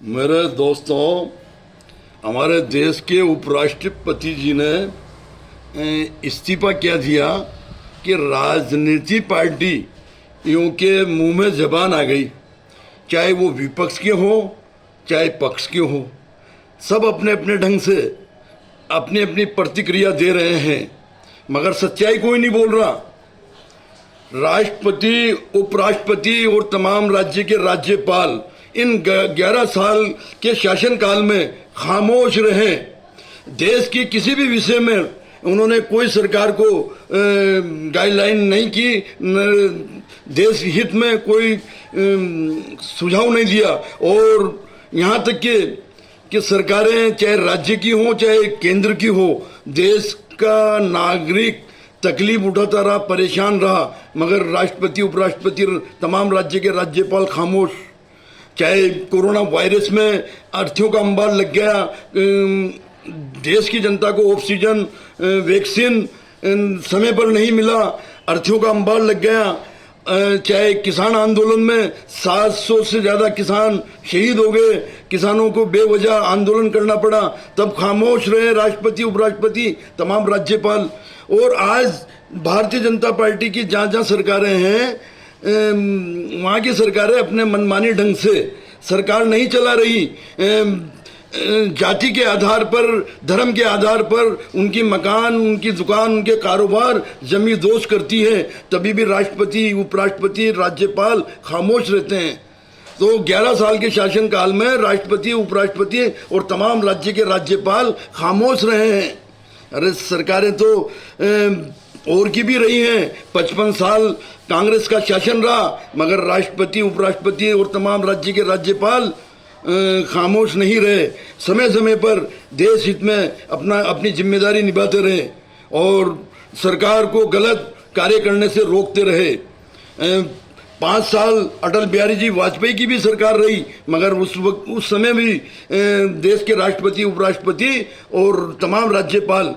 मेरे दोस्तों, हमारे देश के उपराष्ट्रपति जी ने इस्तीफा क्या दिया कि राजनीति पार्टियों के मुंह में जबान आ गई, चाहे वो विपक्ष के हो चाहे पक्ष के हो, सब अपने अपने ढंग से अपनी अपनी प्रतिक्रिया दे रहे हैं, मगर सच्चाई कोई नहीं बोल रहा। राष्ट्रपति, उपराष्ट्रपति और तमाम राज्य के राज्यपाल इन 11 साल के शासनकाल में खामोश रहे। देश की किसी भी विषय में उन्होंने कोई सरकार को गाइडलाइन नहीं की, देश हित में कोई सुझाव नहीं दिया। और यहाँ तक कि सरकारें चाहे राज्य की हो चाहे केंद्र की हो, देश का नागरिक तकलीफ उठाता रहा, परेशान रहा, मगर राष्ट्रपति, उपराष्ट्रपति, तमाम राज्य के राज्यपाल खामोश। चाहे कोरोना वायरस में अर्थों का अंबार लग गया, देश की जनता को ऑक्सीजन, वैक्सीन समय पर नहीं मिला, अर्थों का अंबार लग गया। चाहे किसान आंदोलन में 700 से ज़्यादा किसान शहीद हो गए, किसानों को बेवजह आंदोलन करना पड़ा, तब खामोश रहे राष्ट्रपति, उपराष्ट्रपति, तमाम राज्यपाल। और आज भारतीय जनता पार्टी की जहाँ जहाँ सरकारें हैं, वहाँ की सरकारें अपने मनमानी ढंग से सरकार नहीं चला रही। जाति के आधार पर, धर्म के आधार पर उनकी मकान, उनकी दुकान, उनके कारोबार जमी दोष करती है, तभी भी राष्ट्रपति, उपराष्ट्रपति, राज्यपाल खामोश रहते हैं। तो 11 साल के शासनकाल में राष्ट्रपति, उपराष्ट्रपति और तमाम राज्य के राज्यपाल खामोश रहे हैं। अरे सरकारें तो और की भी रही हैं, 55 साल कांग्रेस का शासन रहा, मगर राष्ट्रपति, उपराष्ट्रपति और तमाम राज्य के राज्यपाल खामोश नहीं रहे। समय समय पर देश हित में अपनी जिम्मेदारी निभाते रहे और सरकार को गलत कार्य करने से रोकते रहे। 5 साल अटल बिहारी जी वाजपेयी की भी सरकार रही, मगर उस समय भी देश के राष्ट्रपति, उपराष्ट्रपति और तमाम राज्यपाल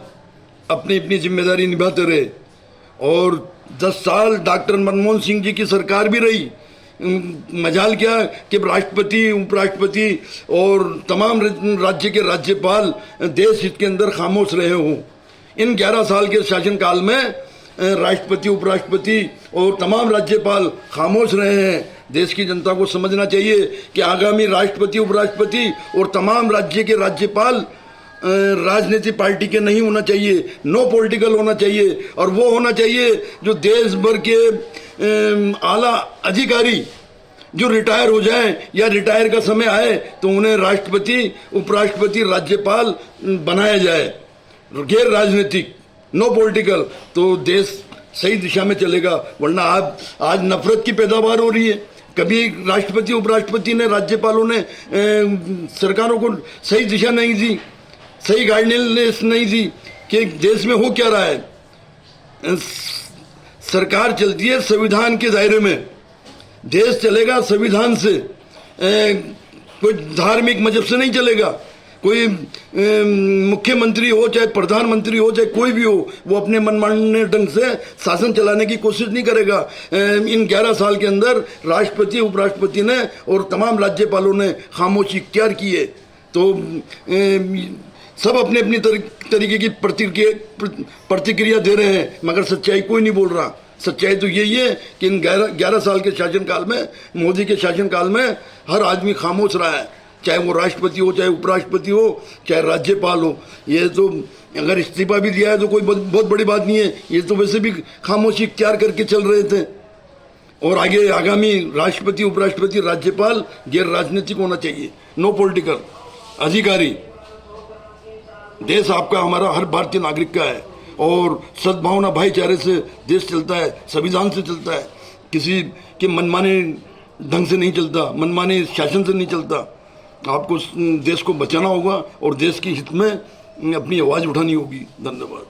अपनी अपनी जिम्मेदारी निभाते रहे। और 10 साल डॉक्टर मनमोहन सिंह जी की सरकार भी रही। मजाल क्या कि राष्ट्रपति, उपराष्ट्रपति और तमाम राज्य के राज्यपाल देश हित के अंदर खामोश रहे हों। इन 11 साल के शासनकाल में राष्ट्रपति, उपराष्ट्रपति और तमाम राज्यपाल खामोश रहे हैं। देश की जनता को समझना चाहिए कि आगामी राष्ट्रपति, उपराष्ट्रपति और तमाम राज्य के राज्यपाल राजनीतिक पार्टी के नहीं होना चाहिए, नो पॉलिटिकल होना चाहिए। और वो होना चाहिए जो देश भर के आला अधिकारी जो रिटायर हो जाएं या रिटायर का समय आए तो उन्हें राष्ट्रपति, उपराष्ट्रपति, राज्यपाल बनाया जाए, गैर राजनीतिक, नो पॉलिटिकल, तो देश सही दिशा में चलेगा। वरना आज नफरत की पैदावार हो रही है। कभी राष्ट्रपति, उपराष्ट्रपति ने, राज्यपालों ने सरकारों को सही दिशा नहीं दी, सही गाइडलाइंस नहीं दी कि देश में हो क्या रहा है। सरकार चलती है संविधान के दायरे में, देश चलेगा संविधान से, कोई धार्मिक मजहब से नहीं चलेगा। कोई मुख्यमंत्री हो चाहे प्रधानमंत्री हो चाहे कोई भी हो, वो अपने मनमाने ढंग से शासन चलाने की कोशिश नहीं करेगा। इन 11 साल के अंदर राष्ट्रपति, उपराष्ट्रपति ने और तमाम राज्यपालों ने खामोशी इख्तियार की है। तो सब अपने अपनी तरीके की प्रतिक्रिया दे रहे हैं, मगर सच्चाई कोई नहीं बोल रहा। सच्चाई तो यही है कि इन 11 साल के शासनकाल में, मोदी के शासनकाल में हर आदमी खामोश रहा है, चाहे वो राष्ट्रपति हो, चाहे उपराष्ट्रपति हो, चाहे राज्यपाल हो। ये तो अगर इस्तीफा भी दिया है तो कोई बहुत बड़ी बात नहीं है, ये तो वैसे भी खामोशी इख्तियार करके चल रहे थे। और आगे आगामी राष्ट्रपति, उपराष्ट्रपति, राज्यपाल गैर राजनीतिक होना चाहिए, नो पॉलिटिकल अधिकारी। देश आपका, हमारा, हर भारतीय नागरिक का है और सद्भावना, भाईचारे से देश चलता है, संविधान से चलता है, किसी के मनमाने ढंग से नहीं चलता, मनमाने शासन से नहीं चलता। आपको देश को बचाना होगा और देश के हित में अपनी आवाज़ उठानी होगी। धन्यवाद।